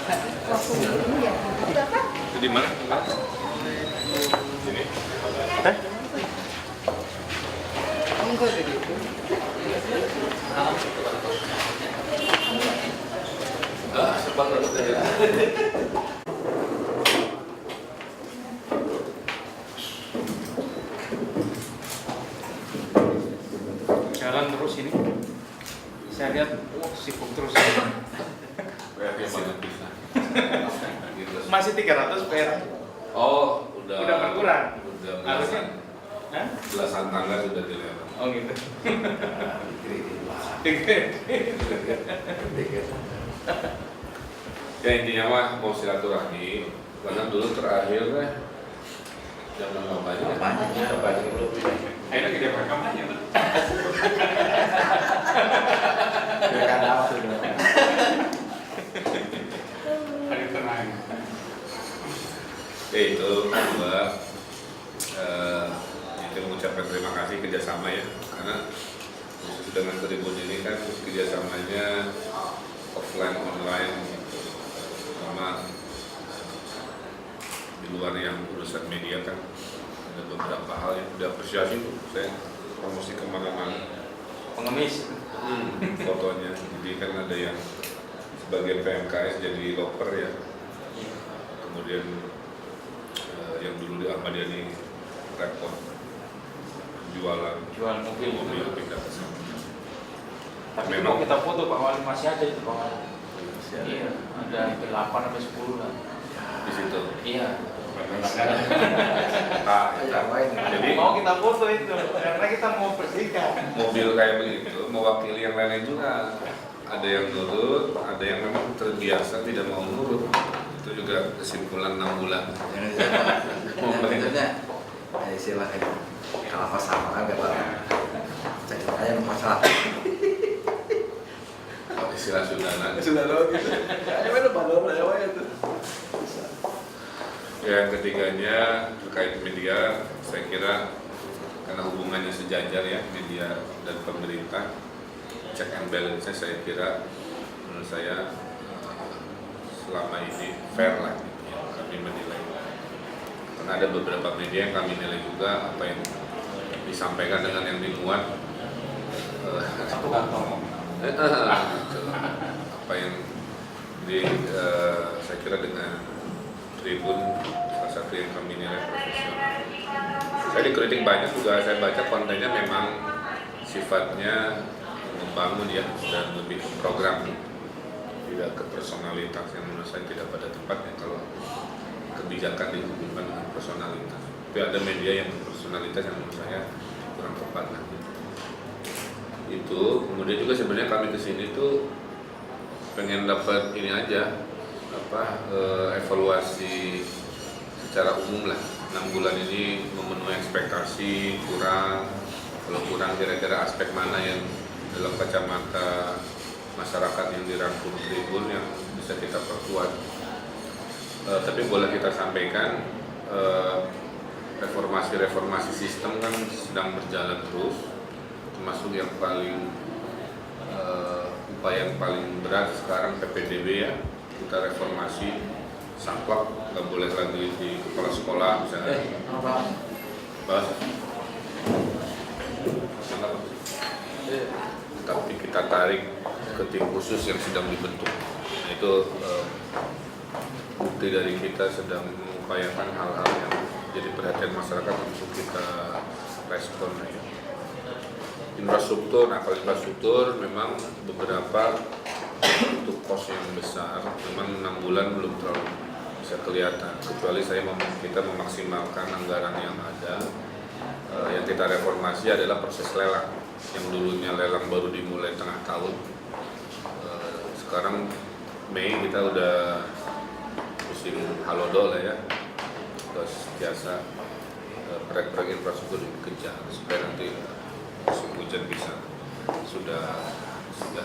Itu di mana? Sini. Teh? Jalan terus ini. Saya lihat, sibuk terus. Masih 300 perak. Oh, udah berkurang. Udah Harusnya. belasan tangga sudah dilewati. Oh gitu. Ya intinya mah mau silaturahmi, karena dulu terakhir zaman kampanye. Ayo kita kampanye. Hari tenang. Ya itu kedua, itu mengucapkan terima kasih kerjasama ya, karena khusus dengan Tribun ini kan kerjasamanya offline online gitu. Sama di luar yang urusan media kan ada beberapa hal yang diapresiasi tuh, saya promosi kemana-mana. Pengemis. Fotonya, jadi kan ada yang sebagai PMKS jadi loper ya, kemudian yang dulu di Ahmadiyani repot jual mobil pindah ke sana. Tapi Memang kalau kita foto Pak Wali masih ada itu Pak Wali. Iya, ada 8 sampai 10 lah. di situ. Iya. Jadi Mau kita foto itu karena kita mau bersihkan. mobil kayak begitu mewakili yang lain juga. Ada yang nurut, ada yang memang terbiasa tidak mau nurut. Itu juga kesimpulan 6 bulan. Maksudnya istilahnya kalau pasangan gak apa-apa. Jadi saya masalah. Istilah Sundana. Sudah loh gitu. Kayaknya mana padahal lewat itu. Yang ketiganya terkait media, saya kira karena hubungannya sejajar ya media dan pemerintah, check and balance saya kira menurut saya selama ini fair lah gitu, ya, kami menilai. Karena ada beberapa media yang kami nilai juga apa yang disampaikan dengan yang dimuat Satu kantong. apa yang saya kira dengan Tribun salah satu yang kami nilai profesional. Saya dikritik banyak juga, saya baca kontennya memang sifatnya membangun ya dan lebih ke program, tidak ke personalitas yang menurut saya tidak pada tempatnya kalau kebijakan dihubungkan dengan personalitas. Tapi ada media yang personalitas yang menurut saya kurang tepat lah. Itu kemudian juga sebenarnya kami kesini tuh pengen dapat ini aja evaluasi secara umum lah. 6 bulan ini memenuhi ekspektasi kurang, kalau kurang kira-kira aspek mana yang dalam kacamata masyarakat yang dirangkum Tribun yang bisa kita perkuat. Tapi boleh kita sampaikan reformasi sistem kan sedang berjalan terus, termasuk yang paling upaya yang paling berat sekarang PPDB ya, kita reformasi saklek, nggak boleh lagi di kepala sekolah misalnya. Bahas. Tapi kita tarik ke tim khusus yang sedang dibentuk. Nah, itu bukti dari kita sedang mengupayakan hal-hal yang jadi perhatian masyarakat untuk kita respon. Infrastruktur, nah kalau infrastruktur memang beberapa untuk kos yang besar, memang 6 bulan belum terlalu bisa kelihatan. Kecuali kita memaksimalkan anggaran yang ada. Yang kita reformasi adalah proses lelang. Yang dulunya lelang baru dimulai tengah tahun. Sekarang Mei kita udah musim halodo lah ya. Terus jasa proyek-proyek infrastruktur dikejar supaya nanti musim hujan bisa sudah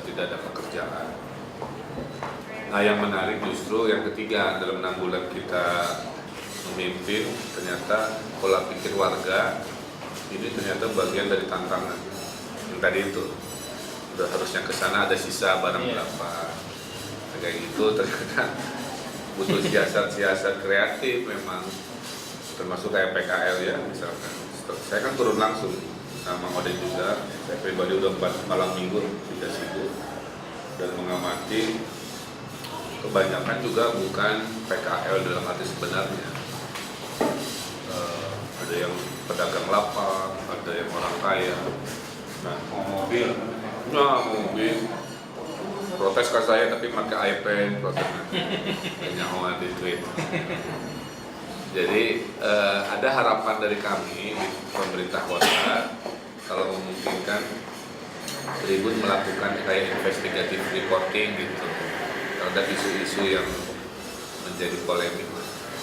tidak ada pekerjaan. Nah yang menarik justru yang ketiga, dalam 6 bulan kita memimpin ternyata pola pikir warga ini ternyata bagian dari tantangan yang tadi itu udah harusnya ke sana ada sisa barang berapa kayak gitu, ternyata butuh siasat-siasat kreatif memang, termasuk kayak PKL ya misalkan. Saya kan turun langsung sama Oden juga, saya pribadi udah 4 malam minggu tidak sibuk dan mengamati kebanyakan juga bukan PKL dalam arti sebenarnya. Ada yang pedagang lapak, ada yang orang kaya. Nah, mobil, protes ke saya tapi pakai iPad, protesnya nyawa di tweet. Jadi ada harapan dari kami di pemerintah kota kalau memungkinkan Tribun melakukan kayak investigative reporting gitu terhadap isu-isu yang menjadi polemik.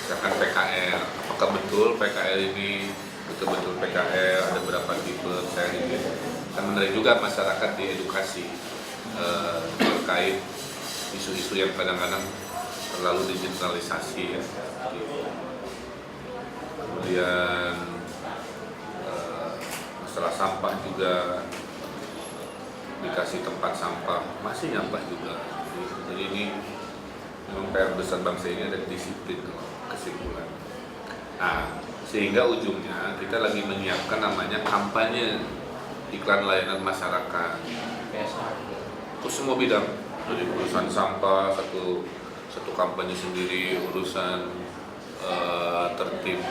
Misalkan PKL, apakah betul PKL ini betul-betul PKL, ada berapa tipe, saya ingin kan menarik juga masyarakat diedukasi terkait isu-isu yang kadang-kadang terlalu digitalisasi ya. Kemudian masalah sampah juga, dikasih tempat sampah masih nyampah juga. Jadi ini memang PR besar bangsa ini ada disiplin kesimpulan. Nah, sehingga ujungnya kita lagi menyiapkan namanya kampanye iklan layanan masyarakat. Itu semua bidang, dari urusan sampah satu kampanye sendiri, urusan tertib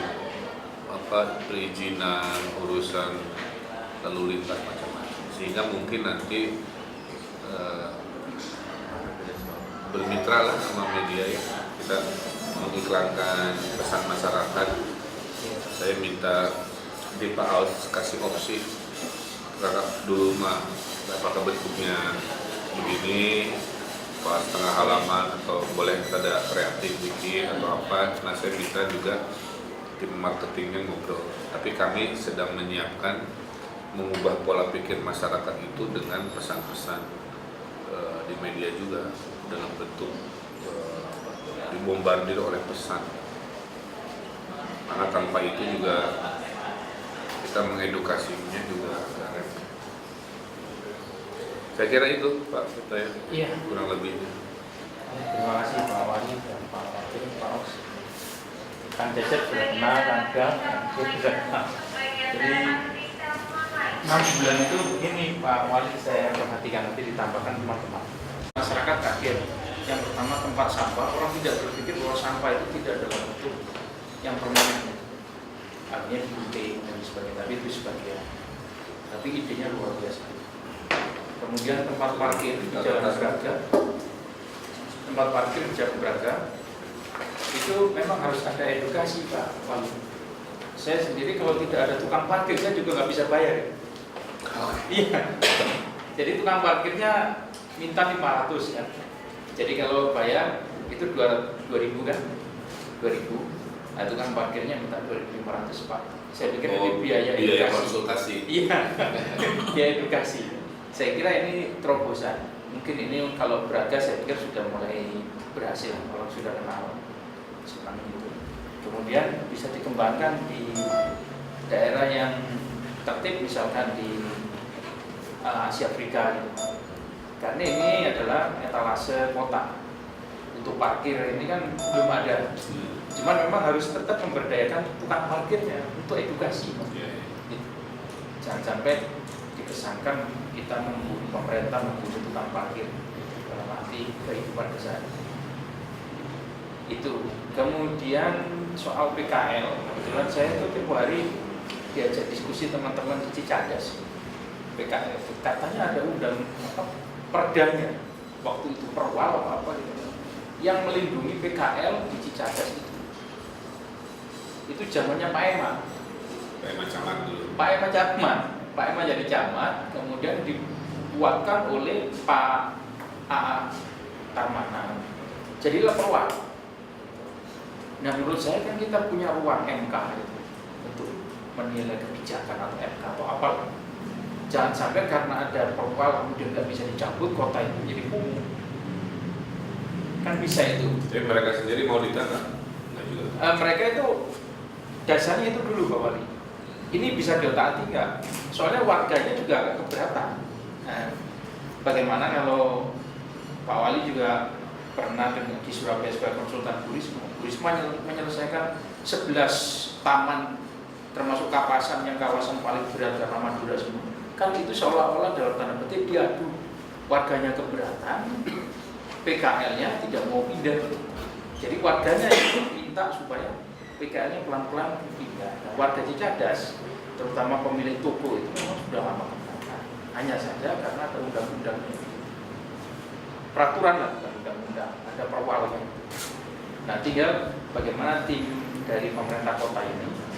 perizinan, urusan lalu lintas macam-macam. Sehingga mungkin nanti bermitra lah sama media ya, kita mengiklankan pesan masyarakat. Saya minta di Pak Aus kasih opsi dulu mah apakah bentuknya begini, pas setengah halaman atau boleh kita ada kreatif bikin atau apa. Nah, saya minta juga tim marketingnya ngobrol. Tapi kami sedang menyiapkan mengubah pola pikir masyarakat itu dengan pesan-pesan di media juga dalam bentuk dibombardir oleh pesan. Karena tanpa itu juga kita mengedukasinya juga agak repot. Saya kira itu Pak Putra ya, Iya. kurang lebihnya. Terima kasih Pak Wali dan Pak Wakil, Pak Os. Kang Cecep sudah kenal, Kang Gam, Kang sudah kenal. Jadi 6 bulan itu begini Pak Wali, saya perhatikan nanti ditambahkan teman-teman. Masyarakat kaget. Yang pertama tempat sampah, orang tidak berpikir bahwa sampah itu tidak dalam bentuk yang permanen. Artinya digunting dan sebagainya, tapi itu sebagian. Tapi idenya luar biasa. Kemudian tempat parkir di Jalan Braga, tempat parkir di Jalan Braga itu memang harus ada edukasi Pak Wali. Saya sendiri kalau tidak ada tukang parkir saya juga nggak bisa bayar. Iya. Jadi tukang parkirnya minta 500 kan. Jadi kalau bayar itu 2.000 kan, 2.000. Nah, tukang parkirnya minta 2.500 Pak. Saya pikir ini biaya edukasi. Konsultasi. Iya, biaya edukasi. Saya kira ini terobosan. Mungkin ini kalau Braga saya pikir sudah mulai berhasil kalau sudah kenal seperti itu. Kemudian bisa dikembangkan di daerah yang tertib, misalkan di Asia Afrika gitu. Karena ini adalah etalase kota. Untuk parkir ini kan belum ada. Cuman memang harus tetap memberdayakan tukang parkirnya untuk edukasi. Jangan sampai dikesankan kita pemerintah membunuh tukang parkir dalam arti kehidupan keseharian. Itu. Kemudian soal PKL, kebetulan saya itu tiap hari diajak diskusi teman-teman di Cicadas. PKL katanya ada undang perdanya waktu itu perwal apa gitu yang melindungi PKL di Cicadas itu zamannya Pak Ema. Pak Ema camat dulu. Pak Ema camat, Pak Ema jadi camat, kemudian dibuatkan oleh Pak A.A. Tarmana. Jadilah perwal. Nah, menurut saya kan kita punya ruang MK itu untuk menilai kebijakan atau MK atau apa. Jangan sampai karena ada perwal kemudian nggak bisa dicabut, kota itu menjadi kumuh. Kan bisa itu. Jadi mereka sendiri mau ditanam? Mereka itu dasarnya itu dulu Pak Wali. Ini bisa diotak-atik nggak? Soalnya warganya juga agak keberatan. Nah, bagaimana kalau Pak Wali juga pernah dengan di Surabaya sebagai konsultan Bu Risma menyelesaikan 11 taman termasuk Kapasan yang kawasan paling berat karena Madura semua. Kan itu seolah-olah dalam tanda petik diadu, warganya keberatan, PKL-nya tidak mau pindah. Jadi warganya itu minta supaya PKL-nya pelan-pelan pindah. Nah, warga Cicadas, terutama pemilik toko itu memang sudah lama keberatan. Hanya saja karena ada undang-undangnya, peraturan lah, bukan undang-undang, ada perwalnya. Nah, tinggal bagaimana tim dari pemerintah kota ini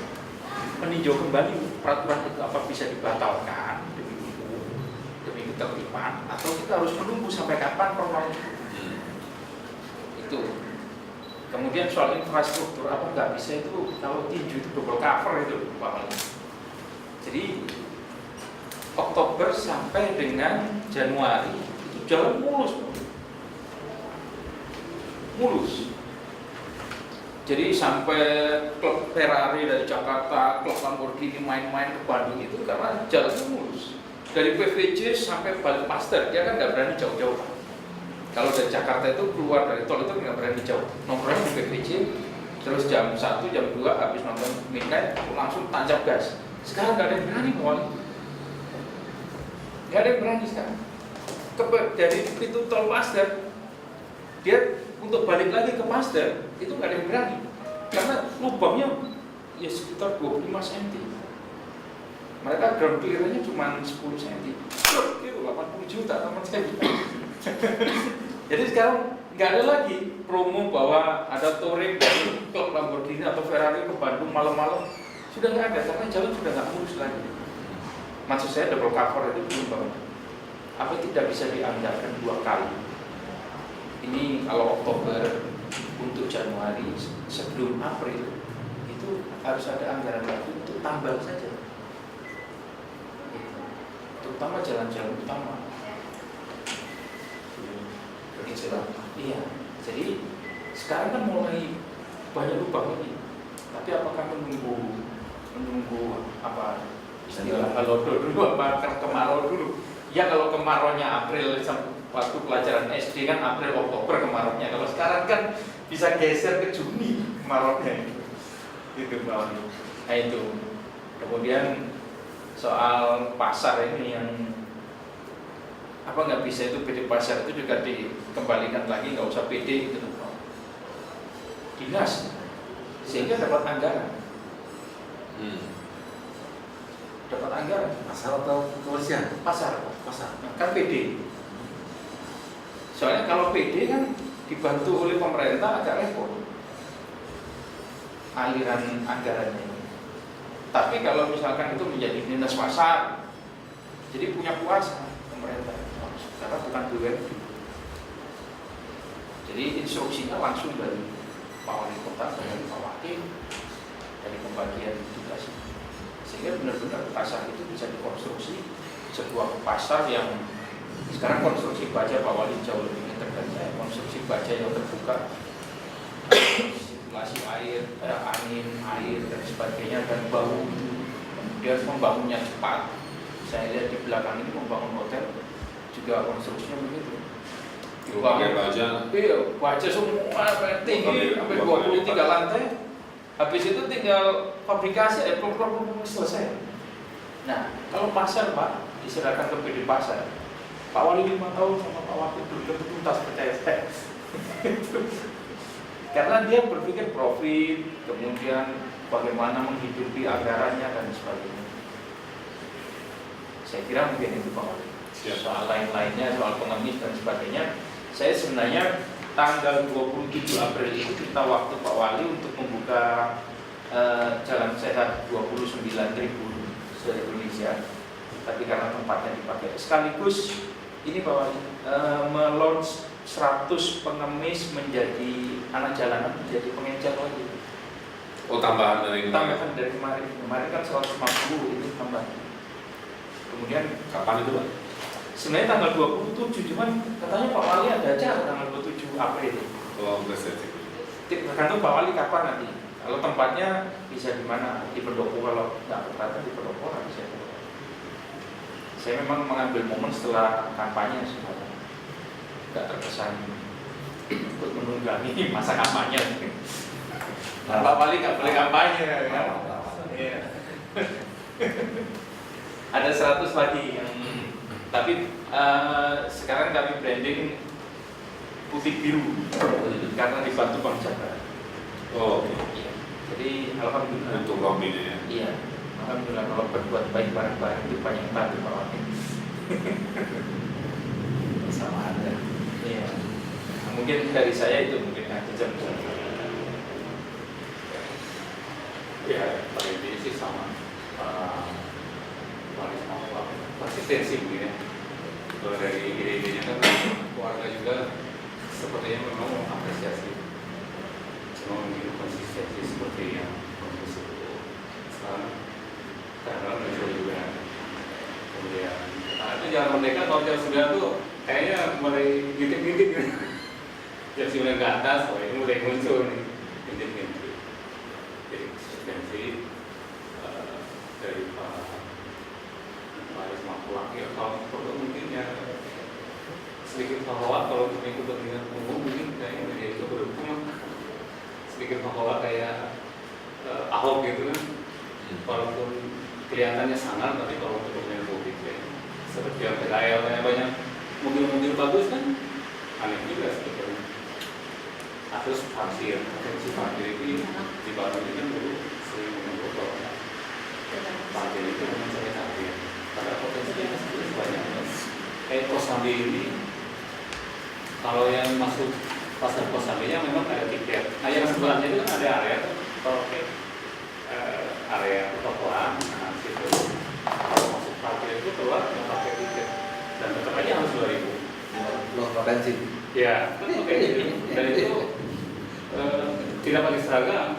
meninjau kembali peraturan itu, apa bisa dibatalkan demi ketertiban, atau kita harus menunggu sampai kapan perwal itu. Kemudian soal infrastruktur, apa nggak bisa itu kalau tinju itu double cover itu Pak. Jadi Oktober sampai dengan Januari itu jalan mulus. Jadi sampai klub Ferrari dari Jakarta, klub Lamborghini main-main ke Bandung itu karena jalannya mulus. Dari PVJ sampai Balikpaster, dia kan nggak berani jauh-jauh. Kalau dari Jakarta itu keluar dari tol itu nggak berani jauh. Nomornya di PVJ, terus jam 1, jam 2 habis nonton midnight langsung tancap gas. Sekarang nggak ada yang berani kawan. Nggak ada yang berani sekarang. Dari pintu tol Pasteur, dia untuk balik lagi ke Pasteur itu nggak ada yang berani karena lubangnya ya sekitar 25 cm. Mereka ground clearance-nya cuma 10 cm. Itu 80 juta teman saya. Jadi sekarang nggak ada lagi promo bahwa ada touring dari klub Lamborghini atau Ferrari ke Bandung malam-malam. Sudah nggak ada karena jalan sudah nggak mulus lagi. Maksud saya double cover itu belum banget. Apa tidak bisa dianggarkan 2 kali? Ini kalau Oktober untuk Januari sebelum April itu harus ada anggaran lagi untuk tambal saja, terutama jalan-jalan utama. Iya, jadi sekarang kan mulai banyak lubang ini, tapi apakah menunggu apa istilah halodo dulu apa kemarau dulu? Ya kalau kemaraunya April waktu pelajaran SD kan April Oktober kemaraunya. Kalau sekarang kan bisa geser ke Juni kemaraunya itu bawah. Nah itu. Kemudian soal pasar ini yang apa nggak bisa itu PD pasar itu juga dikembalikan lagi, nggak usah PD gitu dinas sehingga dapat anggaran. Dapat anggaran Pasar atau kebersihan? pasar kan PD. Soalnya kalau PD kan dibantu oleh pemerintah agak repot aliran anggarannya. Tapi kalau misalkan itu menjadi dinas pasar, jadi punya kuasa pemerintah karena bukan BUMD. Jadi instruksinya langsung dari Pak Wali Kota, dari Pak Wakil, dari pembagian tugas. Sehingga benar-benar pasar itu bisa dikonstruksi sebuah pasar yang sekarang konstruksi baja Pak Wali jauh lebih integrasi, konstruksi baja yang terbuka, sirkulasi air, angin, air dan sebagainya dan bau. Kemudian membangunnya cepat. Saya lihat di belakang ini membangun hotel juga konstruksinya begitu. Pakai baja. Iya, baja semua tinggi sampai 23 lantai. Habis itu tinggal fabrikasi, selesai. Nah, kalau pasar Pak, diserahkan ke PD pasar. Pak Wali 5 tahun sama Pak Wakil belum tuntas, percaya saya. Karena dia berpikir profit, kemudian bagaimana menghidupi anggarannya dan sebagainya. Saya kira mungkin itu Pak Wali. Soal lain-lainnya, soal pengemis dan sebagainya, saya sebenarnya tanggal 27 April itu kita waktu Pak Wali untuk membuka Jalan Sehat 29.000 se-Indonesia, tapi karena tempatnya dipakai sekaligus ini Pak Wali melaunch 100 pengemis menjadi anak jalanan, menjadi pengecer lagi. Oh, tambahan dari kemarin. Kemarin kan 150 ini tambah. Kemudian kapan itu Pak? Sebenarnya tanggal 27, cuman katanya Pak Wali ada acara tanggal 27 April. Oh, enggak saya. Tergantung Pak Wali kapan nanti. Kalau tempatnya bisa di mana? Di Pendopo, kalau nggak keberatan di Pendopo nggak bisa. Saya memang mengambil momen setelah kampanye sebenarnya, nggak terkesan untuk menunggangi masa kampanye. Pak Wali nggak boleh kampanye kan? Iya. Ada 100 lagi yang tapi sekarang kami branding putih biru karena dibantu Bang Jabra. Oh, Iya. Jadi alhamdulillah. untuk lobbynya ya. Iya. Alhamdulillah kalau berbuat baik bareng-bareng itu banyak bantu Pak Wali. Sama ada. Iya. Nah, mungkin dari saya itu mungkin aja jam. Ya, pada intinya sih sama konsistensi mungkin ya. Kalau dari ide-idenya kan keluarga juga sepertinya memang mengapresiasi. Cuma mungkin konsistensi seperti yang kondisi itu sekarang karena muncul juga. Kemudian itu Jalan Merdeka kalau jam 9 tuh kayaknya mulai ngintip-ngintip gitu. Jam 9 ke atas, oh ini mulai muncul nih ngintip-ngintip. Jadi konsistensi dari Pak Aris Makulak ya, kalau perlu mungkin ya sedikit bahwa kalau untuk ikut kepentingan umum mungkin kayaknya media itu berdukung sedikit bahwa kayak Ahok gitu kan, walaupun kelihatannya sangar tapi kalau untuk kepentingan publik ya seperti yang PKL kayak banyak mobil-mobil bagus kan aneh juga sebetulnya. Terus parkir, atensi parkir ini di Bandung ini kan dulu sering menurut bahwa parkir itu memang saya target karena potensinya sebenarnya banyak. Kosambi ini kalau yang masuk pasar Kosambinya memang ada tiket. Nah yang sebelahnya itu kan ada area kalau area pertokoan, nah situ kalau masuk parkir itu keluar nggak pakai tiket dan tetap aja harus 2.000. Loh, potensi. Ya, oke. Dan itu tidak pakai seragam,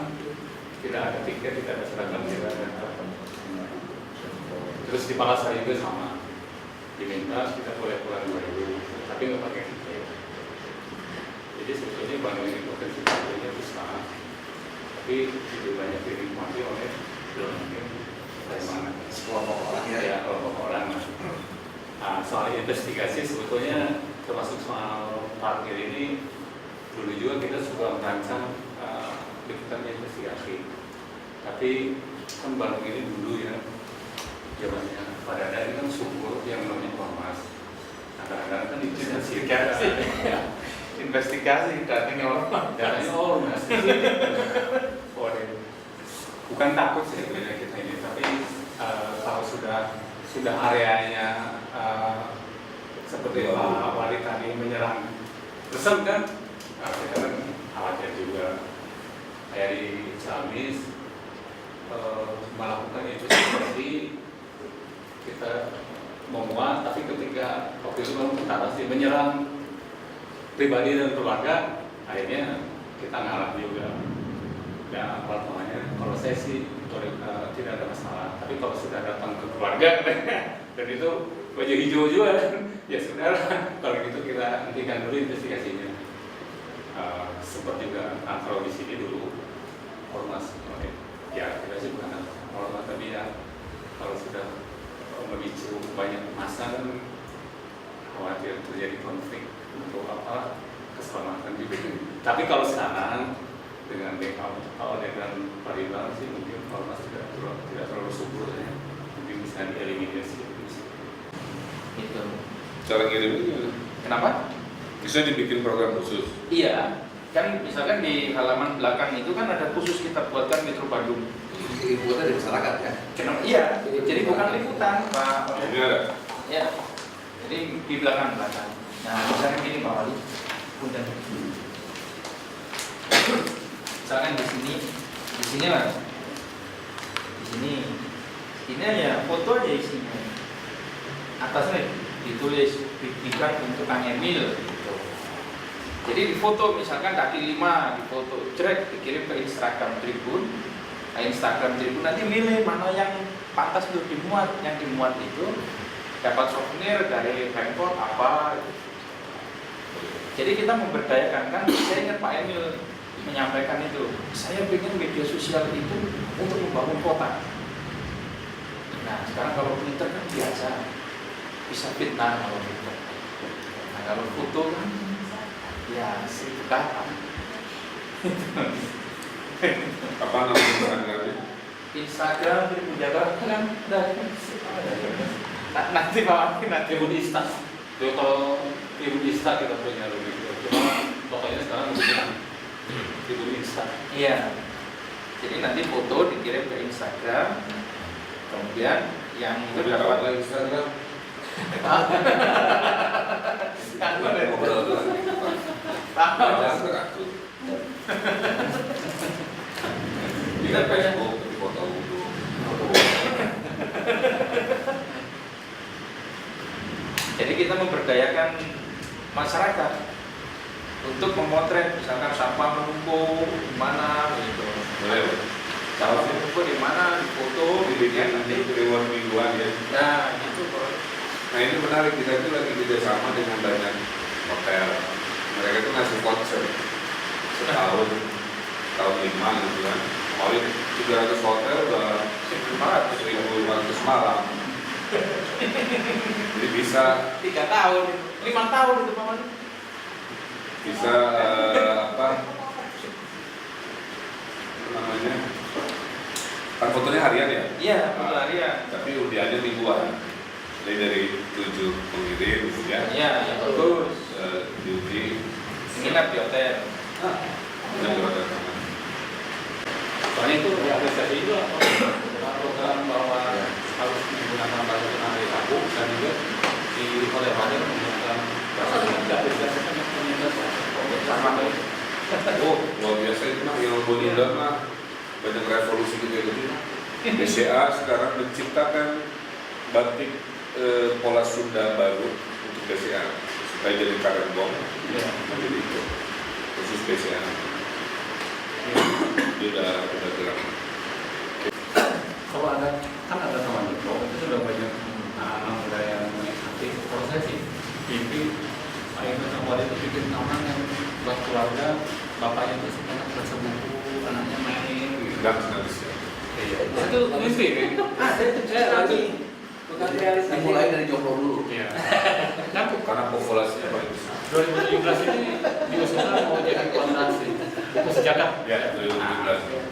tidak ada tiket, tidak ada seragam, tidak ada apa. Terus di Palasari juga sama, diminta kita boleh pulang 2.000, tapi nggak pakai tiket. Jadi sebetulnya Bandung ini potensi parkirnya besar, tapi lebih banyak dinikmati oleh mungkin dari mana? Sekelompok orang ya. Ya, kelompok orang. Nah, soal investigasi sebetulnya termasuk soal parkir ini dulu juga kita suka merancang liputan investigasi. Tapi kan Bandung ini dulu ya zamannya pada dari kan subur yang namanya Ormas. Nah, kadang-kadang kan itu investigasi, Investigasi datangnya orang. datanya Ormas. Bukan takut sih sebenarnya kita ini, tapi kalau sudah areanya seperti Pak Wali tadi menyerang resep kan, kita kan khawatir juga. Kayak di Ciamis melakukan investigasi kita memuat, tapi ketika waktu itu memang tentara sih menyerang pribadi dan keluarga, akhirnya kita ngalah juga. Ya apa namanya? Kalau saya sih tidak ada masalah, tapi kalau sudah datang ke keluarga dan itu baju hijau juga, ya sudah. Kalau gitu kita hentikan dulu investigasinya. Seperti juga kalau di sini dulu Ormas, ya kita sih bukan Ormas, tapi ya kalau sudah memicu banyak massa kan khawatir terjadi konflik untuk apa keselamatan juga. Tapi kalau sekarang dengan dengan Paribal sih mungkin Ormas tidak terlalu subur ya, mungkin bisa dieliminasi. Itu. Cara ngirimnya Kenapa? bisa dibikin program khusus. Iya, kan misalkan di halaman belakang itu kan ada khusus kita buatkan Metro Bandung. Liputan dari masyarakat ya. Kenapa? Iya, jadi bukan liputan, Pak. Ini ada. Ya, jadi di belakang. Nah, misalkan gini Pak Wali, punten. Misalkan di sini Mas, di sini aja foto aja isinya. Atasnya ditulis bibikan untuk Kang Emil. Gitu. Jadi di foto misalkan kaki 5 di foto, cerek dikirim ke Instagram Tribun. Nah, Instagram Tribun nanti milih mana yang pantas untuk dimuat. Yang dimuat itu dapat souvenir dari Pemkot apa. Jadi kita memberdayakan kan. Saya ingat Pak Emil menyampaikan itu. Saya ingin media sosial itu untuk membangun kota. Nah sekarang kalau Twitter kan biasa bisa fitnah kalau Twitter. Nah kalau foto kan Ya, sih kapan? Apa nama Instagramnya? Instagram Tribun Jakarta kan dari nanti Pak nanti Tribun Insta. Jadi kalau Tribun Insta kita punya lebih cuma pokoknya sekarang udah Tribun Insta. iya. Jadi nanti foto dikirim ke Instagram, kemudian yang Tapi apa Instagram? kan ada Ngobrol dulu. Jangan teratur. Kita Facebook tapi foto dulu. Jadi kita memberdayakan masyarakat untuk memotret misalkan sampah menumpuk di mana gitu. Boleh. Sampah menumpuk di mana difoto, Dibikin nanti. nanti reward mingguan ya. Nah, gitu Pak. Nah ini menarik, kita itu lagi kerjasama dengan banyak hotel. Mereka itu ngasih voucher setahun, tahun 5 gitu kan. Kemarin 300 hotel udah 1.500 malam. Jadi bisa 3 tahun, 5 tahun itu Pak. bisa apa namanya? Kan fotonya harian ya? Iya, pelarian. Tapi undiannya mingguan. Jadi dari 7 pengirim ya. Iya, ya bagus. Diundi. Nginap di hotel. Yang berada sama. Soalnya itu realisasi itu program bahwa harus menggunakan bahasa hari Rabu dan juga di oleh hotel menggunakan bahasa Sama. Oh, luar biasa itu mah yang Bonida mah banyak revolusi gitu gitu. BCA sekarang menciptakan batik pola Sunda baru untuk BCA supaya jadi karembong. Ya. Jadi itu khusus BCA. Dia udah gerak. Kalau ada kan ada teman Jepang itu sudah banyak anak muda yang aktif. Kalau saya sih mimpi paling pertama itu bikin taman yang buat keluarga, bapaknya itu sekarang bersebuku, anaknya main gitu. Enggak bisa. Iya, itu mimpi kan? Ada itu Saya lagi bukan realisasi. Dimulai dari jomblo dulu. Iya. Kan Karena populasinya paling besar. 2017 ini diusulkan mau jadi fondasi buku sejarah. Ya, 2017.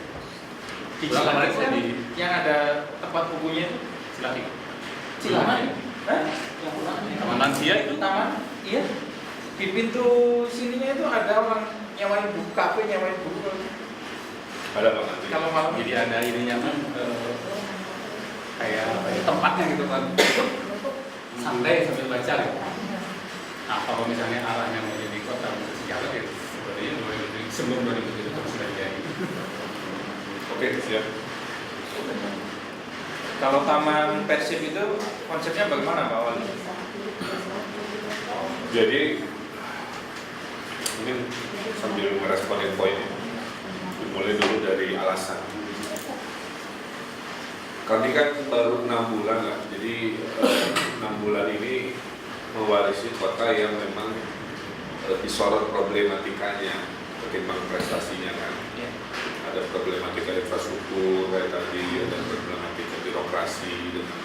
Di Bulan kemarin saya di yang ada tempat bukunya itu Cilaki. Cilaman. Hah? Taman lansia itu Taman? Iya. Di pintu sininya itu ada orang nyewain buku, kafe nyewain buku. Ada apa nanti? Kalau malam jadi ada ininya kan kayak apa ya, tempatnya gitu kan santai sambil baca gitu. Nah kalau misalnya arahnya mau jadi kota sejarah ya sebenarnya sebelum 2007 itu sudah jadi. Oke, siap. Kalau Taman Persib itu konsepnya bagaimana Pak Wali? Jadi mungkin sambil merespon info ini, dimulai dulu dari alasan. Kami kan baru 6 bulan lah, jadi 6 bulan ini mewarisi kota yang memang disorot problematikanya ketimbang prestasinya kan. Ya. Ada problematika infrastruktur kayak tadi, ada problematika birokrasi dengan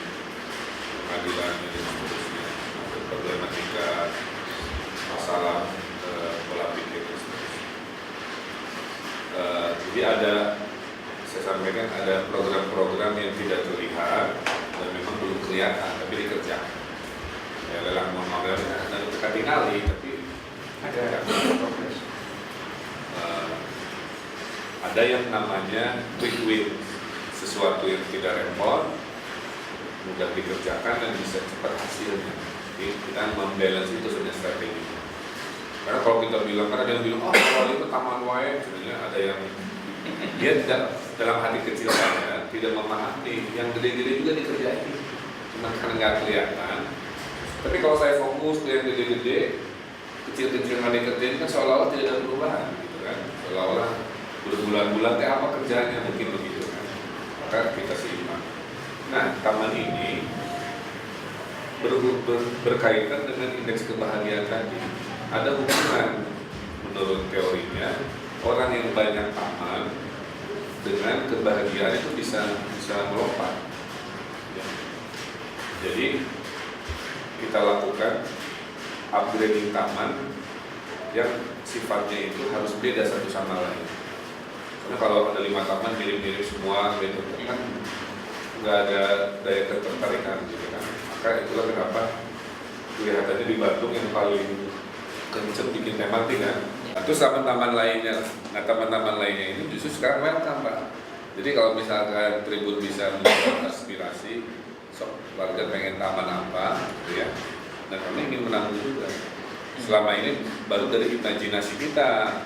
pengadilan dan seterusnya, ada problematika masalah pola pikir dan seterusnya. Jadi ada, saya sampaikan ada program-program yang tidak terlihat dan memang belum kelihatan tapi dikerjakan. Ya lelang model ada dekat kali tapi ada progres. Ada yang namanya quick win, sesuatu yang tidak repot, mudah dikerjakan dan bisa cepat hasilnya. Jadi kita membalance itu sebenarnya strategi. Karena kalau kita bilang, kan ada yang bilang, oh kalau itu taman wae, sebenarnya ada yang dia tidak dalam hati kecil saja, tidak memahami, yang gede-gede juga dikerjain, cuma karena nggak kelihatan. Tapi kalau saya fokus ke yang gede-gede, kecil-kecil yang dikerjain kan seolah-olah tidak ada perubahan, gitu kan? Seolah-olah berbulan-bulan apa kerjanya mungkin begitu kan? Maka kita seimbang. Nah, taman ini berkaitan dengan indeks kebahagiaan tadi. Ada hubungan menurut teorinya orang yang banyak taman dengan kebahagiaan itu bisa melompat. Ya. Jadi kita lakukan upgrading taman yang sifatnya itu harus beda satu sama lain. Karena kalau ada 5 taman mirip-mirip semua gitu kan nggak ada daya ketertarikan gitu kan. Maka itulah kenapa kelihatannya di Bandung yang paling kenceng bikin tematik kan. Nah, terus taman-taman lainnya, taman-taman lainnya ini justru sekarang welcome Pak. Jadi kalau misalkan Tribun bisa membuat aspirasi, warga pengen taman apa, gitu ya, dan kami ingin menanggung juga. Selama ini baru dari imajinasi kita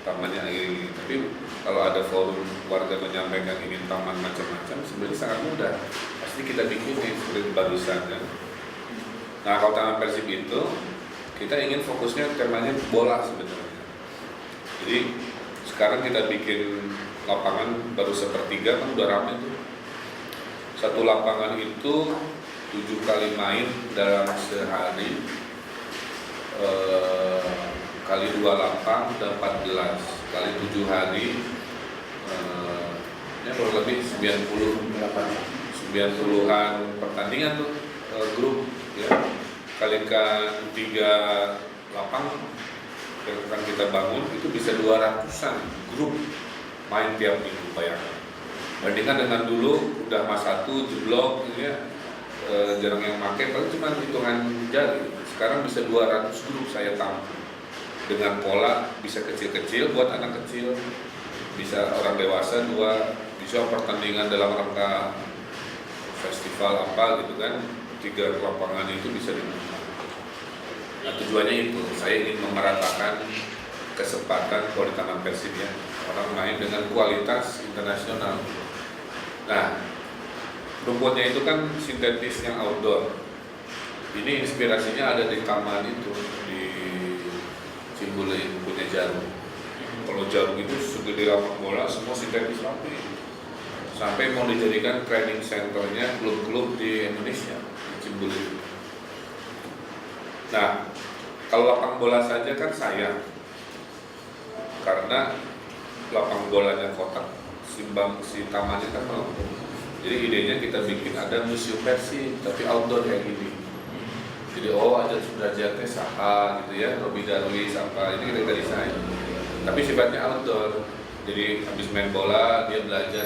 tamannya ini, tapi kalau ada forum warga menyampaikan ingin taman macam-macam, sebenarnya sangat mudah. Pasti kita bikin seperti barusan kan. Nah kalau Taman Persib itu kita ingin fokusnya temanya bola sebenarnya. Jadi sekarang kita bikin lapangan baru sepertiga kan udah ramai tuh. Satu lapangan itu 7 kali main dalam sehari, kali 2 lapang udah 14 kali 7 hari, ya kurang lebih 90-an pertandingan tuh grup ya, kalikan 3 lapang yang akan kita bangun itu bisa 200-an grup main tiap minggu, bayangkan. Bandingkan dengan dulu udah mas 1 jeblok ya, jarang yang pakai, paling cuma hitungan jari. Sekarang bisa 200 grup saya tampung dengan pola bisa kecil-kecil buat anak kecil, bisa orang dewasa 2, bisa pertandingan dalam rangka festival apa gitu kan, 3 lapangan itu bisa dibuka. Nah tujuannya itu, saya ingin memeratakan kesempatan kalau di Taman Persib ya, orang main dengan kualitas internasional. Nah, rumputnya itu kan sintetis yang outdoor. Ini inspirasinya ada di taman itu, di Cimbule punya Jarum. Kalau Jarum itu segede lapangan bola, semua sintetis rapi. Sampai mau dijadikan training centernya klub-klub di Indonesia, di Cimbule. Nah, kalau lapangan bola saja kan sayang, karena lapangan bolanya kotak, si tamannya kan melengkung. Jadi idenya kita bikin ada museum Persib, tapi outdoor kayak gini. Jadi ada Sudrajatnya Saha gitu ya, Robi Darwis apa, ini kita desain. Tapi sifatnya outdoor. Jadi habis main bola dia belajar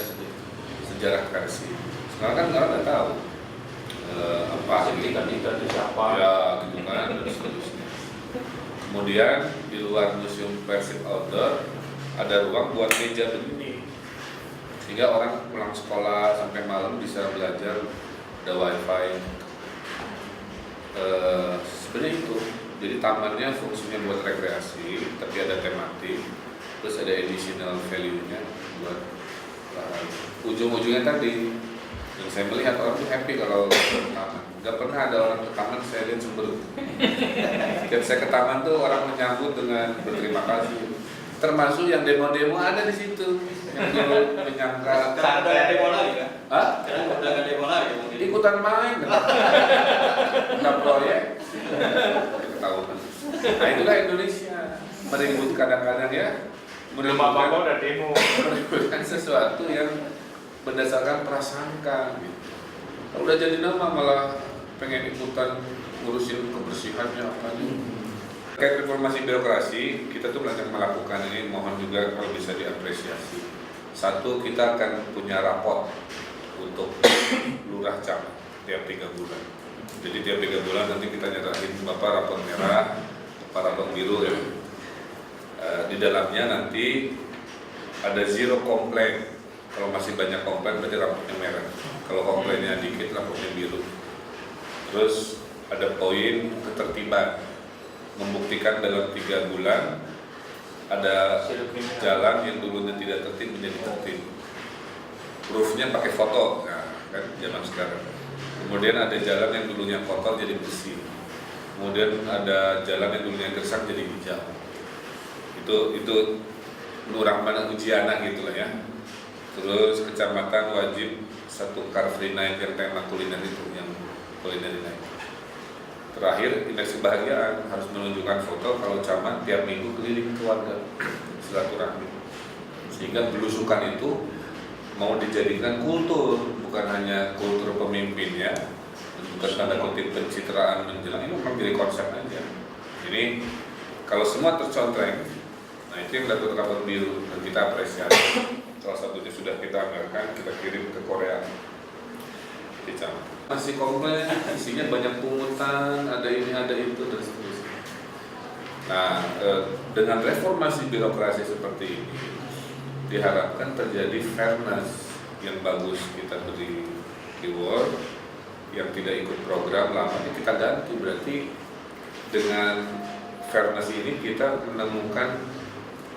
sejarah Persib. Sekarang kan orang nggak tahu apa ikan itu siapa ya gitu kan dan seterusnya. Kemudian di luar museum Persib outdoor ada ruang buat meja begini, sehingga orang pulang sekolah sampai malam bisa belajar, ada wifi. Sebenarnya itu, jadi tamannya fungsinya buat rekreasi, tapi ada tematik, terus ada additional value-nya buat ujung-ujungnya tadi. Dan saya melihat orang tuh happy kalau ke taman. Gak pernah ada orang ke taman saya lihat cemberut. Setiap saya ke taman tuh orang menyambut dengan berterima kasih. Termasuk yang demo-demo ada di situ. Yang dulu menyangka. Sekarang udah ada demo lagi kan? Hah? Sekarang udah ada demo lagi mungkin. Ikutan main. Enggak proyek. Ketahuan. Nah itulah Indonesia. Meribut kadang-kadang ya. belum apa-apa udah demo. Meribukan sesuatu yang berdasarkan prasangka gitu. Kalau udah jadi nama malah pengen ikutan ngurusin kebersihannya apa gitu. Terkait reformasi birokrasi, kita tuh banyak melakukan ini, mohon juga kalau bisa diapresiasi. Satu, kita akan punya raport untuk lurah camat tiap 3 bulan. Jadi tiap 3 bulan nanti kita nyerahin Bapak rapor merah, Bapak rapor biru ya. Di dalamnya nanti ada 0 komplain. Kalau masih banyak komplain berarti raportnya merah. Kalau komplainnya dikit raportnya biru. Terus ada poin ketertiban, membuktikan dalam 3 bulan ada jalan yang dulunya tidak tertib menjadi tertib. Proofnya pakai foto, nah, kan zaman sekarang. Kemudian ada jalan yang dulunya kotor jadi bersih. Kemudian ada jalan yang dulunya gersang jadi hijau. Itu nurang mana ujiana gitu lah ya. Terus kecamatan wajib 1 car free night yang tema kuliner itu, yang kuliner night. Terakhir, indeks kebahagiaan harus menunjukkan foto kalau camat tiap minggu keliling keluarga silaturahmi. Sehingga belusukan itu mau dijadikan kultur, bukan hanya kultur pemimpinnya, bukan tanda kutip pencitraan menjelang, ini memang jadi konsep aja. Ini Kalau semua tercontreng, nah itu yang dapat kabar biru dan kita apresiasi. Salah satunya sudah kita anggarkan, kita kirim ke Korea. Masih komplain, isinya banyak pungutan, ada ini, ada itu, dan seterusnya. Nah, dengan reformasi birokrasi seperti ini, diharapkan terjadi fairness yang bagus. Kita beri reward, yang tidak ikut program lamanya kita ganti. Berarti dengan fairness ini kita menemukan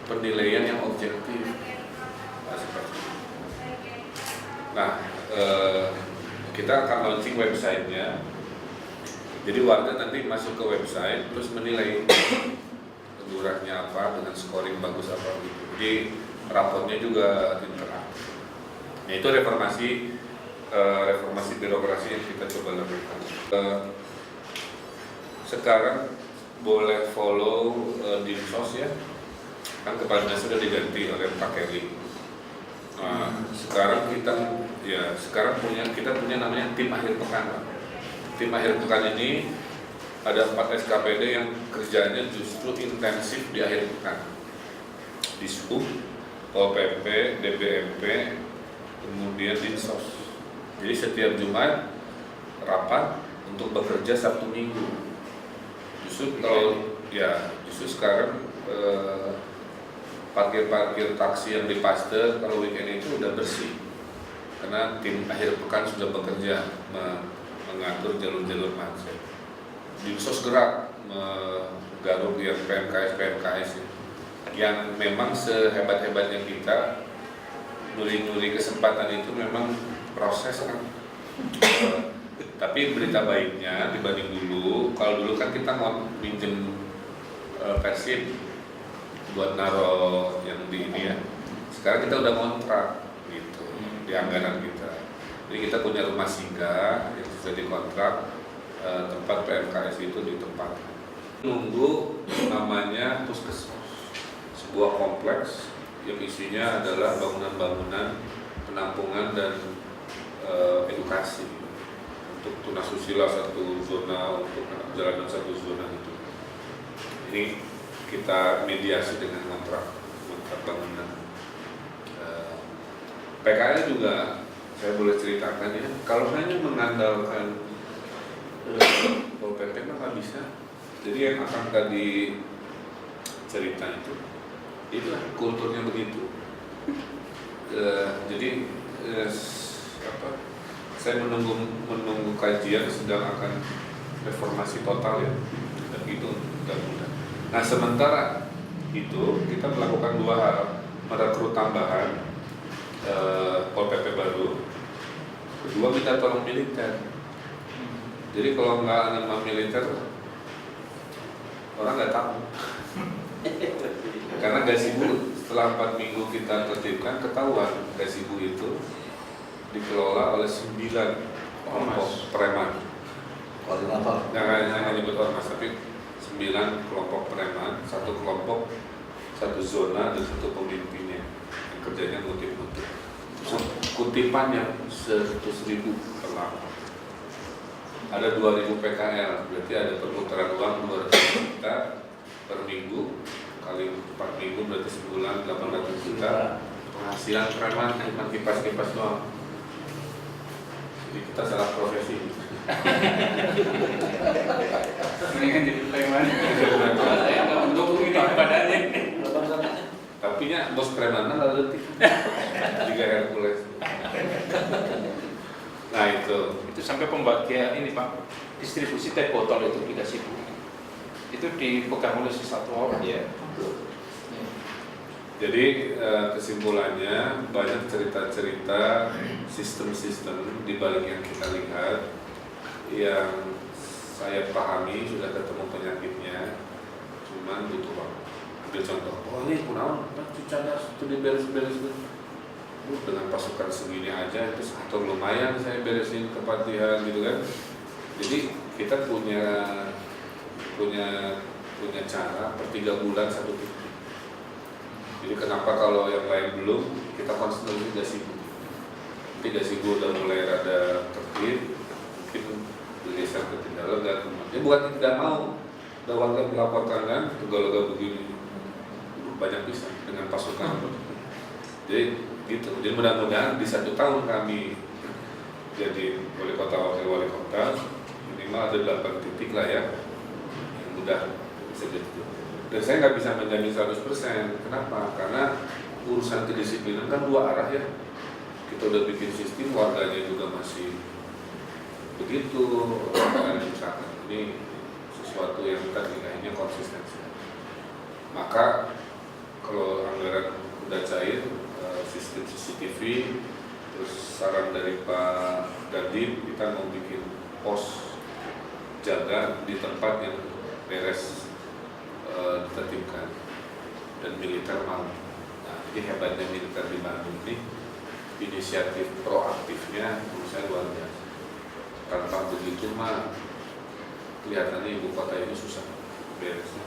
penilaian yang objektif. Nah, seperti itu. Nah, kita akan launching websitenya. Jadi warga nanti masuk ke website terus menilai lurahnya apa dengan scoring bagus apa gitu. Jadi raportnya juga interaktif. Nah, itu reformasi birokrasi yang kita coba lakukan. Sekarang boleh follow Dinsos ya, kan kepalanya sudah diganti oleh Pak Kelly. Nah, sekarang kita punya namanya tim akhir pekan. Tim akhir pekan ini ada 4 SKPD yang kerjanya justru intensif di akhir pekan. Dishub, Pol PP, DBMP, kemudian Dinsos. Jadi setiap Jumat rapat untuk bekerja Sabtu Minggu. Justru sekarang parkir taksi yang di Pasteur kalau weekend itu udah bersih karena tim akhir pekan sudah bekerja mengatur jalur-jalur macet. Dinsos gerak menggaruk yang PMKS yang memang sehebat-hebatnya kita nyuri kesempatan itu memang proses kan. Tapi berita baiknya dibanding dulu, kalau dulu kan kita mau minjem Persib buat naro yang di ini ya. Sekarang kita udah kontrak gitu di anggaran kita. Jadi kita punya rumah singgah yang sudah dikontrak, tempat PMKS itu ditempatkan. Nunggu namanya Puskesmas, sebuah kompleks yang isinya adalah bangunan-bangunan penampungan dan edukasi untuk tunasusila satu zona, untuk anak jalanan satu zona itu. Ini kita mediasi dengan kontrak bangunan. PKL juga saya boleh ceritakan ya. Kalau hanya mengandalkan Pol PP mah nggak bisa. Jadi yang akan tadi cerita itulah kulturnya begitu. Saya menunggu kajian sedang akan reformasi total ya, dan itu mudah-mudahan. Nah, sementara itu kita melakukan 2 hal, merekrut tambahan Pol PP baru, kedua minta tolong militer. Jadi kalau nggak nama militer, orang nggak tahu. Karena Gasibu setelah 4 minggu kita tertibkan, ketahuan Gasibu itu dikelola oleh 9 kelompok preman. Jangan nyebut ormas, tapi 9 kelompok preman, 1 kelompok, 1 zona dan 1 pemimpinnya yang kerjanya ngutip-ngutip. Kutipannya 100.000 per lapor. Ada 2.000 PKL, berarti ada perputaran uang 200 juta per minggu, kali 4 minggu berarti sebulan 800 juta. Penghasilan preman cuma kipas-kipas doang. Jadi kita salah profesi. Ini kan jadi preman. Saya nggak mendukung ini badannya. Tapi nya bos preman nggak letih. 3 Hercules. Nah itu sampai pembagian ini Pak, distribusi teh botol itu di Gasibu. Itu dipegang oleh satu orang ya. Jadi kesimpulannya banyak cerita-cerita sistem-sistem di balik yang kita lihat yang saya pahami sudah ketemu penyakitnya, cuman butuh waktu. Ambil contoh, oh ini kunaon, cucanya sudah beres-beres dengan pasukan segini aja itu atau lumayan saya beresin kepatihan gitu kan. Jadi kita punya cara per 3 bulan 1 titik. Jadi kenapa kalau yang lain belum, kita konsentrasi Gasibu. Nanti Gasibu udah mulai rada tertib, mungkin bergeser ke Tindalega. Ya bukan tidak mau, Ada warga melaporkan kan Tegalega begini banyak bisa dengan pasukan. Jadi gitu. Jadi mudah-mudahan di 1 tahun kami jadi wali kota wakil wali kota minimal ada 8 titik lah ya yang mudah bisa gitu. Dan saya nggak bisa menjamin 100%. Kenapa? Karena urusan kedisiplinan kan 2 arah ya. Kita udah bikin sistem, warganya juga masih begitu. Misalkan ini sesuatu yang kita nilainya konsistensi. Maka kalau anggaran udah cair, sistem CCTV, terus saran dari Pak Dandim, kita mau bikin pos jaga di tempat yang beres ditertibkan dan militer mau. Nah, ini hebatnya militer di Bandung ini, inisiatif proaktifnya menurut saya luar biasa. Tanpa begitu mah kelihatannya ibu kota ini susah beresnya.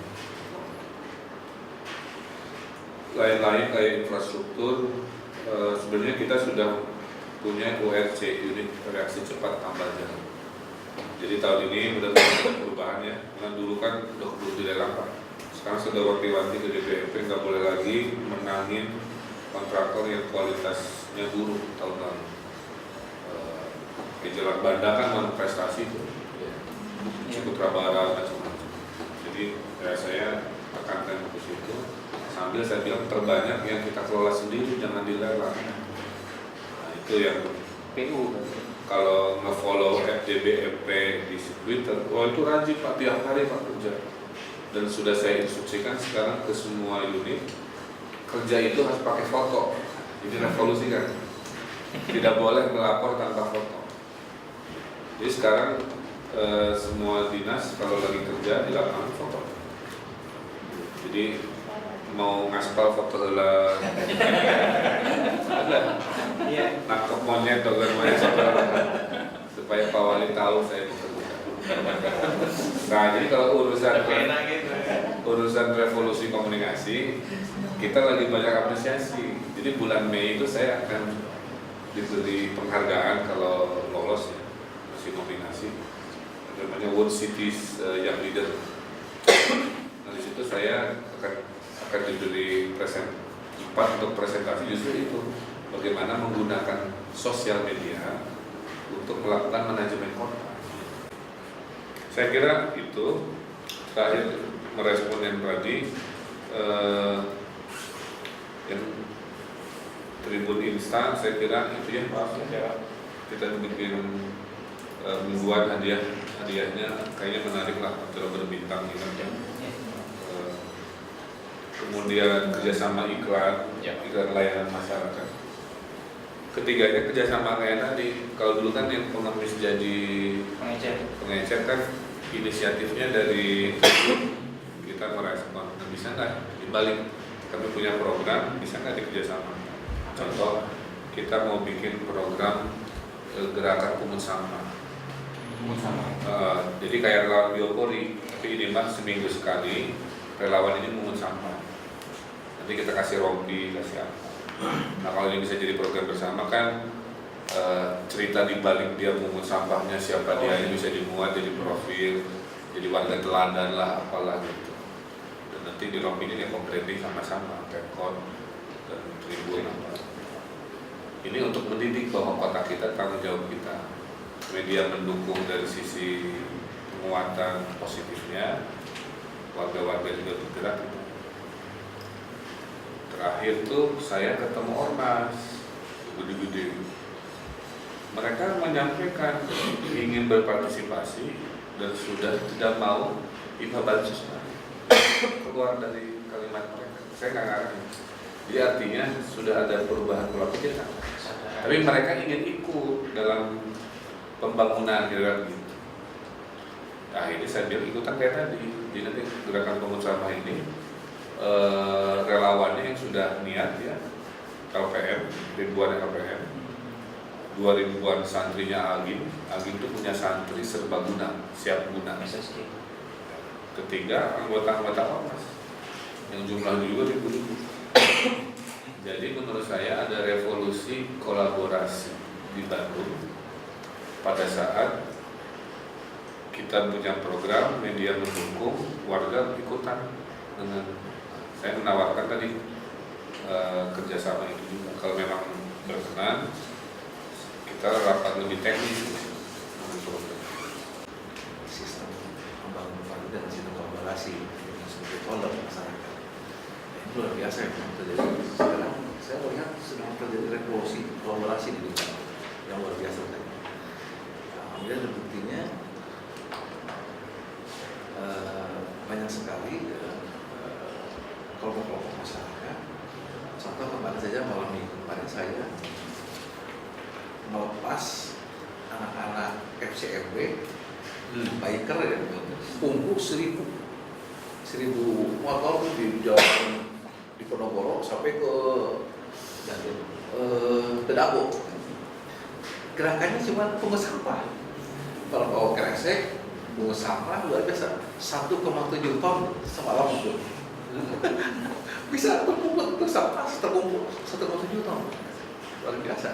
Lain-lain kayak infrastruktur, sebenarnya kita sudah punya URC, unit reaksi cepat Ambaja. Jadi tahun ini udah ada perubahan ya, karena dulu kan udah keburu dilelang Pak. Sekarang sudah wanti-wanti ke DPRP nggak boleh lagi menangin kontraktor yang kualitasnya buruk tahun lalu. Jalan Banda kan prestasi itu, Cikutra Barat macam-macam. Jadi ya saya tekankan ke situ. Sambil saya bilang terbanyak yang kita kelola sendiri, jangan dilelang. Nah, itu yang PU. Kalau nge-follow FDBMP di Twitter, oh itu rajin Pak, tiap hari Pak kerja. Dan sudah saya instruksikan sekarang ke semua unit, kerja itu harus pakai foto. Ini revolusi kan? Tidak boleh melapor tanpa foto. Jadi sekarang semua dinas kalau lagi kerja di lapangan foto. Jadi mau ngaspal foto lah, ada, nangkep monyet atau monyet supaya Pak Wali tahu saya bekerja. Nah jadi kalau urusan revolusi komunikasi, kita lagi banyak apresiasi. Jadi bulan Mei itu saya akan diberi penghargaan kalau lolos ya, masih nominasi, namanya World Cities Young Leader. Nah di situ saya akan diberi tempat untuk presentasi justru itu, bagaimana menggunakan sosial media untuk melakukan manajemen kota. Saya kira itu terakhir merespon yang tadi yang Tribun Instan, saya kira itu ya Pak, kita bikin mingguan hadiahnya kayaknya menarik lah, antara berbintang gitu ya. Kemudian kerjasama iklan layanan masyarakat. Ketiganya kerjasama kayak tadi. Kalau dulu kan yang pengemis jadi pengecer kan inisiatifnya dari kita merespon. Nah, bisa nggak dibalik? Kami punya program, bisa nggak dikerjasama? Contoh, kita mau bikin program gerakan pungut sampah. Jadi kayak relawan biopori, tapi ini mah seminggu sekali relawan ini mengut sampah. Nanti kita kasih rompi, kasih apa. Nah kalau ini bisa jadi program bersama kan, cerita di balik dia mengut sampahnya, siapa dia yang bisa dimuat jadi profil, jadi warga teladan lah, apalah gitu. Dan nanti di rompi ini yang branding sama-sama, Pemkot dan Tribun apa. Ini untuk mendidik bahwa kota kita tanggung jawab kita. Media mendukung dari sisi penguatan positifnya, warga-warga juga bergerak. Terakhir tuh saya ketemu ormas gede-gede. Mereka menyampaikan ingin berpartisipasi dan sudah tidak mau IPA bansos keluar dari kalimat mereka. Saya nggak ngerti. Jadi artinya sudah ada perubahan pola pikir. Tapi mereka ingin ikut dalam pembangunan gitu. Nah ini saya bilang ikutan kayak tadi. Jadi nanti gerakan pungut sampah ini relawannya yang sudah niat ya, LPM, ribuan LPM, 2000-an santrinya Agim itu punya santri serbaguna, siap guna. Ketiga anggota-anggota ormas yang jumlahnya juga ribu-ribu. Jadi menurut saya ada revolusi kolaborasi di Bandung pada saat kita punya program media mendukung, warga ikutan dengan saya menawarkan tadi kerjasama itu juga. Kalau memang berkenan, kita rapat lebih teknis dengan program. Sistem membangun warga dan sistem kolaborasi dengan stakeholder masyarakat. Ini luar biasa yang terjadi. Sekarang saya melihat sedang terjadi revolusi kolaborasi di dunia yang luar biasa tadi. Kemudian buktinya banyak sekali kelompok-kelompok masyarakat. Contoh kemarin saja malam minggu kemarin saya melepas anak-anak FCMB biker ya, kumpul 1.000 motor tuh di jalan di Ponorogo sampai ke Dago. Gerakannya cuma pungut sampah. Kalau bawa kresek, pungut sampah luar biasa, 1,7 ton semalam itu. Bisa terkumpul sampah terkumpul 1,7 ton, luar biasa.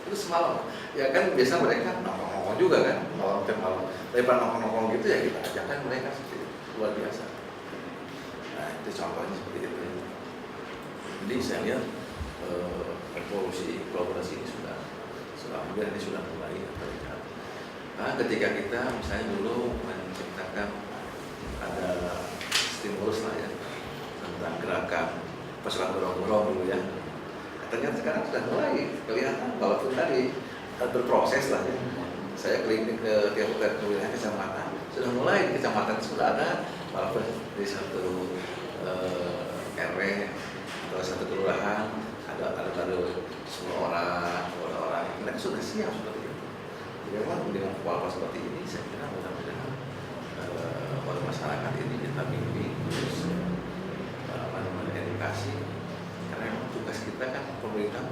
Itu semalam. Ya kan biasa mereka nongkrong juga kan, malam tiap malam. Daripada nongkrong gitu ya kita ajakkan mereka seperti itu, luar biasa. Nah itu contohnya seperti itu. Jadi saya lihat revolusi kolaborasi ini sudah mulai terlihat. Nah, ketika kita misalnya dulu menciptakan ada stimulus lah ya tentang gerakan pasukan dorong-dorong dulu ya. Ternyata sekarang sudah mulai kelihatan walaupun tadi berproses lah ya. Saya keliling ke tiap wilayah kecamatan, sudah mulai di kecamatan sudah ada walaupun di satu RW atau satu kelurahan ada baru 10 orang, mereka sudah siap seperti itu. Jadi memang dengan pola seperti ini saya kira mudah-mudahan warga masyarakat ini kita bimbing terus edukasi, karena memang tugas kita kan pemerintah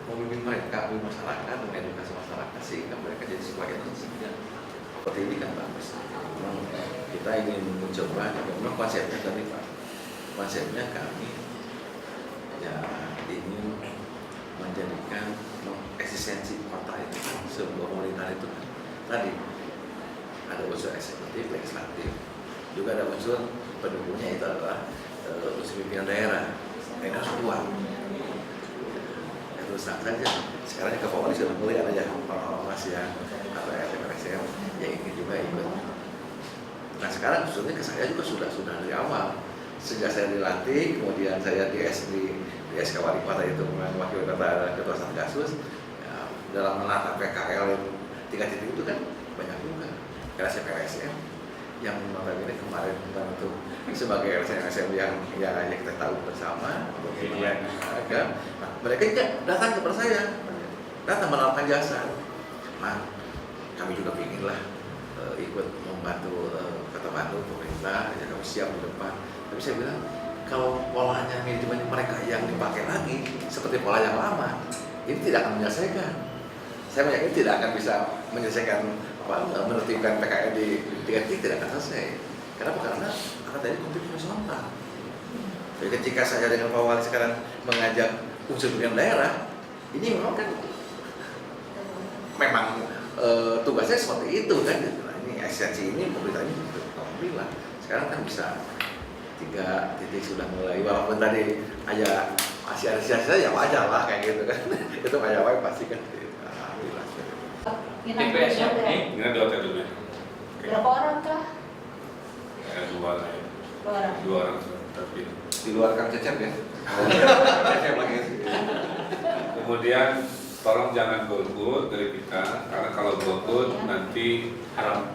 membimbing mereka, membimbing masyarakat, mengedukasi masyarakat sehingga mereka jadi sebuah energi. Seperti ini kan bagus. Memang kita ingin mencoba, memang konsepnya tadi Pak, konsepnya kami ya ingin menjadikan eksistensi kota itu sebuah pemerintahan itu kan tadi ada unsur eksekutif, legislatif, juga ada unsur pendukungnya itu adalah unsur pimpinan daerah. Ini harus kuat. Itu saja. Sekarang ke Polri sudah mulai ada ya orang-orang yang atau RT-RT yang ingin juga ikut. Nah sekarang khususnya ke saya juga sudah dari awal. Sejak saya dilantik, kemudian saya di SK Wali Kota itu wakil ketua Satgasus ya, dalam menata PKL 3 titik itu kan banyak juga. Karena saya PSM yang notabene kemarin membantu sebagai LSM yang kita tahu bersama bagaimana agam. Nah, mereka juga datang kepada saya, datang menawarkan jasa. Nah, kami juga inginlah ikut membantu Kota Bandung, pemerintah, ya kami siap di depan. Tapi saya bilang, kalau polanya manajemen mereka yang dipakai lagi seperti pola yang lama, ini tidak akan menyelesaikan. Saya meyakini tidak akan bisa menyelesaikan menertibkan PKL di 3 titik, tidak akan selesai. Kenapa? Karena tadi konflik horizontal. Jadi ketika saya dengan Pak Wali sekarang mengajak unsur pimpinan daerah, ini memang kan tugasnya seperti itu kan. Nah, ini esensi ini pemerintah ini alhamdulillah sekarang kan bisa 3 titik sudah mulai, walaupun tadi masih ada sisa-sisa ya wajar lah kayak gitu kan. Itu kayak wae pasti kan. Alhamdulillah. TPS ya ini Ini ada hotel dulu ya. Berapa orang kah? Dua orang tapi Di luar Kang Cecep ya. kemudian tolong jangan golput dari kita, karena kalau golput nanti haram.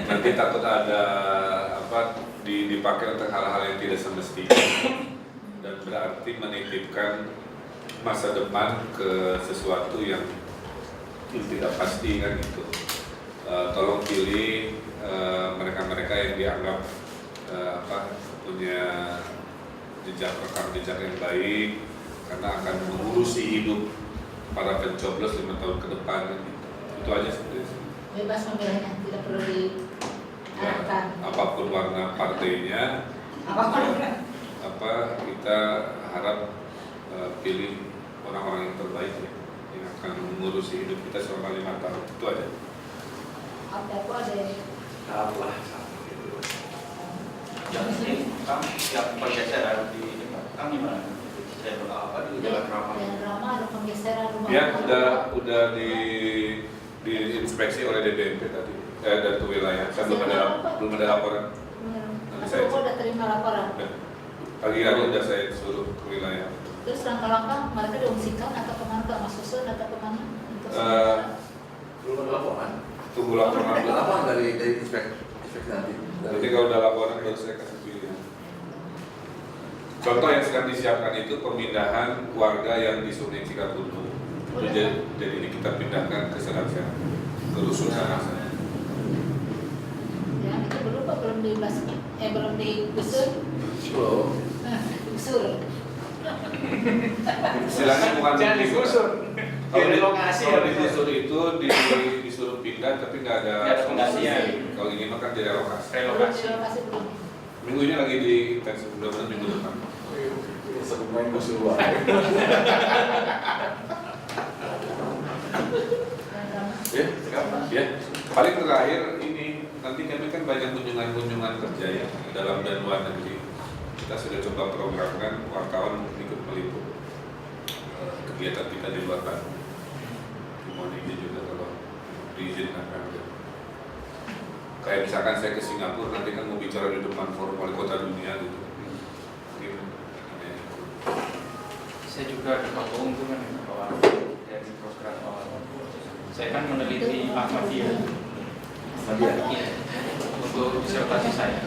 nanti takut ada dipakai untuk hal-hal yang tidak semestinya dan berarti menitipkan masa depan ke sesuatu yang tidak pasti kan itu. Tolong pilih mereka-mereka yang dianggap punya rekam jejak yang baik, karena akan mengurusi hidup para pencoblos 5 tahun ke depan kan gitu. Itu aja sebenarnya. Bebas memilihnya, tidak perlu diarahkan. Apapun warna partainya, kita harap pilih orang-orang yang terbaik ya, yang akan mengurusi hidup kita selama 5 tahun. Itu aja. Apa ada? Kalah sama gitu. Yang ini kami yang pergeseran di kami mana? Saya berapa di Jalan Rama. Jalan Rama ada penggeseran rumah. Ya, udah diinspeksi oleh DDMP tadi dari itu wilayah. Saya belum ada laporan. Saya udah terima laporan. Pagi-pagi udah saya suruh ke wilayah. Terus langkah-langkah mereka diungsikan atau kemana, ke Mas Susun atau kemana? Belum ada laporan. Tunggu laporan Ada dulu. laporan dari inspeksi nanti. Nanti kalau udah laporan baru saya kasih pilihan. Contoh yang sedang disiapkan itu pemindahan warga yang di Sungai Cikapundung. Jadi ini kita pindahkan ke Selat ke rusun sana. Ya, itu belum Pak, belum belum digusur. Belum. Digusur. Istilahnya bukan Jangan digusur. Kalau Di lokasi kalau ya, digusur itu disuruh pindah tapi nggak ada Nggak ada fondasinya. Kalau ini mah kan direlokasi. Relokasi. Relokasi belum. Minggu ini lagi di intensif, mudah-mudahan minggu depan. Sebelum main musuh. Ya, Ya, paling terakhir ini nanti kami kan banyak kunjungan-kunjungan kerja ya dalam dan luar negeri. Kita sudah coba programkan wartawan untuk ikut meliput kegiatan kita di luar Bandung. Mohon izin juga kalau diizinkan kan. Kayak misalkan saya ke Singapura nanti kan mau bicara di depan forum wali kota dunia gitu. Mungkin Saya juga dapat keuntungan bahwa dari program awal. Saya kan meneliti Ahmadiyah. Iya, untuk disertasi saya.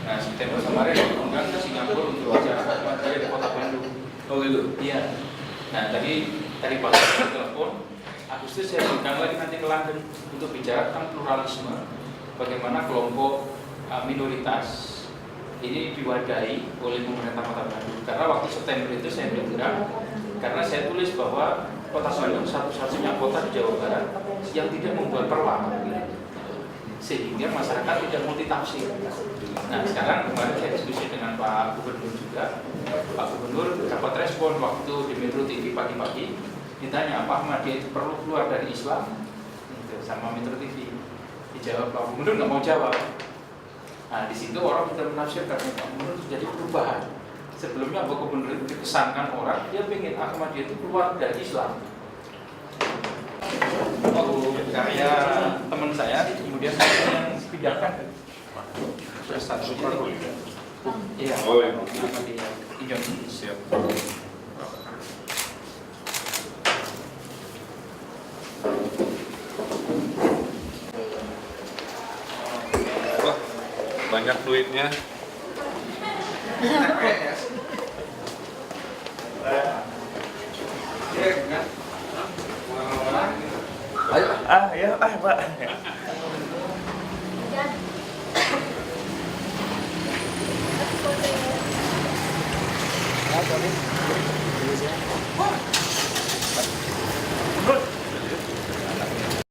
Nah, September kemarin diundang ke Singapura untuk acara Ahmadiyah di Kota Bandung. oh gitu. Iya. Nah, tadi pagi saya telepon, Agustus saya undang lagi nanti ke London untuk bicara tentang pluralisme. Bagaimana kelompok minoritas ini diwadahi oleh pemerintah Kota Bandung. Karena waktu September itu saya bergerak, karena saya tulis bahwa Kota Bandung satu-satunya kota di Jawa Barat yang tidak membuat perlawanan, sehingga masyarakat tidak multitafsir. Nah, sekarang kemarin saya diskusi dengan Pak Gubernur juga. Pak Gubernur dapat respon waktu di Metro TV pagi-pagi, ditanya apa Ahmadiyah itu perlu keluar dari Islam, itu sama Metro TV. Dijawab Pak Gubernur nggak mau jawab. Nah, di situ orang sudah menafsirkan Pak Gubernur jadi perubahan. Sebelumnya Pak Gubernur itu dikesankan orang dia ingin Ahmadiyah itu keluar dari Islam. Karya teman saya kemudian saya yang pindahkan ke satu iya, Oh, iya. Ahmadiyah Indonesia. Siap. Wah, banyak duitnya. ayo. Ya, Pak. Oh,